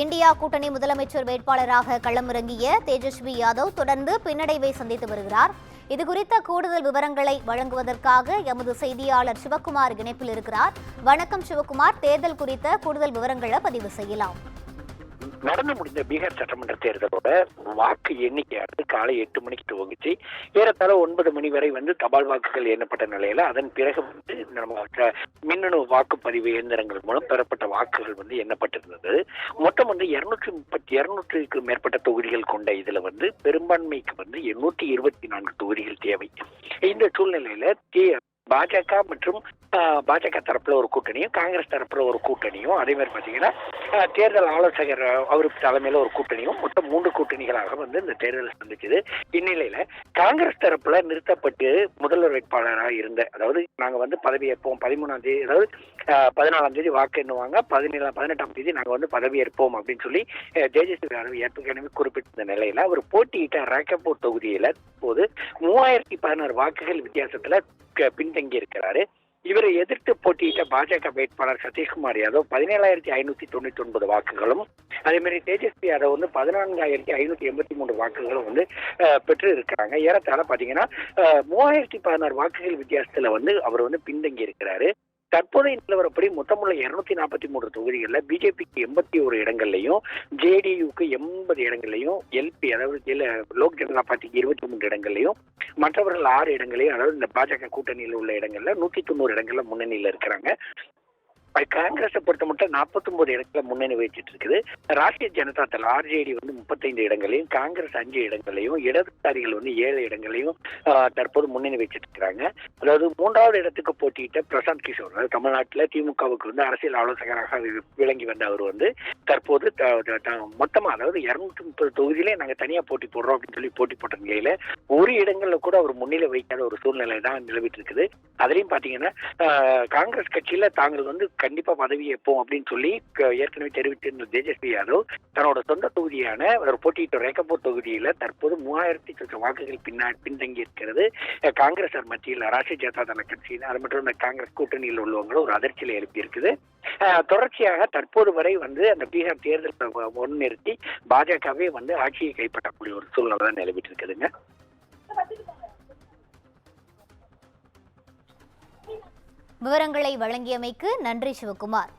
India கூட்டணி முதலமைச்சர் வேட்பாளராக களமிறங்கிய தேஜஸ்வி யாதவ் தொடர்ந்து பின்னடைவை சந்தித்து வருகிறார். இதுகுறித்த கூடுதல் விவரங்களை வழங்குவதற்காக எமது செய்தியாளர் சிவக்குமார் இணைப்பில் இருக்கிறார். வணக்கம் சிவக்குமார், தேர்தல் குறித்த கூடுதல் விவரங்களை பதிவு செய்யலாம். நடந்து முடிந்த பீகார் சட்டமன்ற தேர்தலோட வாக்கு எண்ணிக்கையானது காலை 8 மணிக்கு துவங்கிச்சு. ஏறத்தாழ 9 மணி வரை தபால் வாக்குகள் எண்ணப்பட்ட நிலையில அதன் பிறகு நம்ம மின்னணு வாக்குப்பதிவு இயந்திரங்கள் மூலம் பெறப்பட்ட வாக்குகள் எண்ணப்பட்டிருந்தது. மொத்தம் 230 மேற்பட்ட தொகுதிகள் கொண்ட இதுல பெரும்பான்மைக்கு 824 தொகுதிகள் தேவை. இந்த சூழ்நிலையில பாஜக மற்றும் பாஜக தரப்புல ஒரு கூட்டணியும், காங்கிரஸ் தரப்புல ஒரு கூட்டணியும், அதே மாதிரி பாத்தீங்கன்னா தேர்தல் ஆலோசகர் அவருக்கு தலைமையில ஒரு கூட்டணியும், மொத்தம் 3 கூட்டணிகளாக இந்த தேர்தலை சந்திச்சது. இந்நிலையில காங்கிரஸ் தரப்புல நிறுத்தப்பட்டு முதல்வர் வேட்பாளராக இருந்த, அதாவது நாங்க பதவியேற்போம் 13ஆம் தேதி, அதாவது 14ஆம் தேதி வாக்கு எண்ணுவாங்க, 18ஆம் தேதி நாங்க பதவியேற்போம் அப்படின்னு சொல்லி தேஜஸ்வி யாதவ் ஏற்கனவே குறிப்பிட்டிருந்த நிலையில அவர் போட்டியிட்ட ராக்கப்பூர் தொகுதியில இப்போது 3016 வாக்குகள் வித்தியாசத்துல பின்தங்கி இருக்கிறாரு. இவரை எதிர்த்து போட்டியிட்ட பாஜக வேட்பாளர் சதீஷ்குமார் யாதவ் 17,599 வாக்குகளும், அதே மாதிரி தேஜஸ்வி யாதவ் 14,583 வாக்குகளும் பெற்று இருக்கிறாங்க. ஏறத்தாழ பாத்தீங்கன்னா 3016 வாக்குகள் வித்தியாசத்துல அவர் பின்தங்கி இருக்கிறாரு. தற்போதைய நிலவரப்படி மொத்தமுள்ள 243 தொகுதிகளில் பிஜேபிக்கு 81 இடங்கள்லையும், ஜேடியுக்கு 80 இடங்கள்லையும், எல்பி அதாவது லோக் ஜனதா பார்ட்டிக்கு 23 இடங்கள்லையும், மற்றவர்கள் 6 இடங்களையும், அதாவது இந்த பாஜக கூட்டணியில் உள்ள இடங்கள்ல 190 இடங்கள்ல முன்னணியில இருக்கிறாங்க. காங்கிரஸை பொறுத்த மட்டும் 49 இடத்துல முன்னணி வச்சுட்டு இருக்குது. ராஷ்டிரிய ஜனதா தள் ஆர்ஜேடி 35 இடங்களையும், காங்கிரஸ் 5 இடங்களையும், இடதுசாரிகள் 7 இடங்களையும் தற்போது முன்னணி வச்சுட்டு இருக்கிறாங்க. அதாவது 3வது இடத்துக்கு போட்டியிட்ட பிரசாந்த் கிஷோர், அதாவது தமிழ்நாட்டில் திமுகவுக்கு அரசியல் ஆலோசகராக விளங்கி வந்த அவர் தற்போது மொத்தமா, அதாவது 230 தொகுதியிலே நாங்க தனியா போட்டி போடுறோம் அப்படின்னு சொல்லி போட்டி போட்ட நிலையில ஒரு இடங்கள்ல கூட அவர் முன்னிலை வைக்காத ஒரு சூழ்நிலை தான் நிலவிட்டு இருக்குது. அதுலயும் பாத்தீங்கன்னா காங்கிரஸ் கட்சியில தாங்கள் கண்டிப்பா பதவி ஏற்போம் அப்படின்னு சொல்லி ஏற்கனவே தெரிவித்திருந்த தேஜஸ்வி யாதவ் தன்னோட சொந்த தொகுதியான ஒரு போட்டியிட்ட ரேகப்பூர் தொகுதியில தற்போது 3000 வாக்குகள் பின்தங்கி இருக்கிறது. காங்கிரஸ் மத்தியில் ராஷ்டிரிய ஜனதா தள கட்சி, அது மட்டும் இந்த காங்கிரஸ் கூட்டணியில் உள்ளவங்களும் ஒரு அதிர்ச்சியில எழுப்பி இருக்குது. தொடர்ச்சியாக தற்போது வரை அந்த பீகார் தேர்தல் முன்னிறுத்தி பாஜகவே ஆட்சியை கைப்பற்றக்கூடிய ஒரு சூழ்நிலை தான் நிலவிட்டு இருக்குதுங்க. விவரங்களை வழங்கியமைக்கு நன்றி சிவக்குமார்.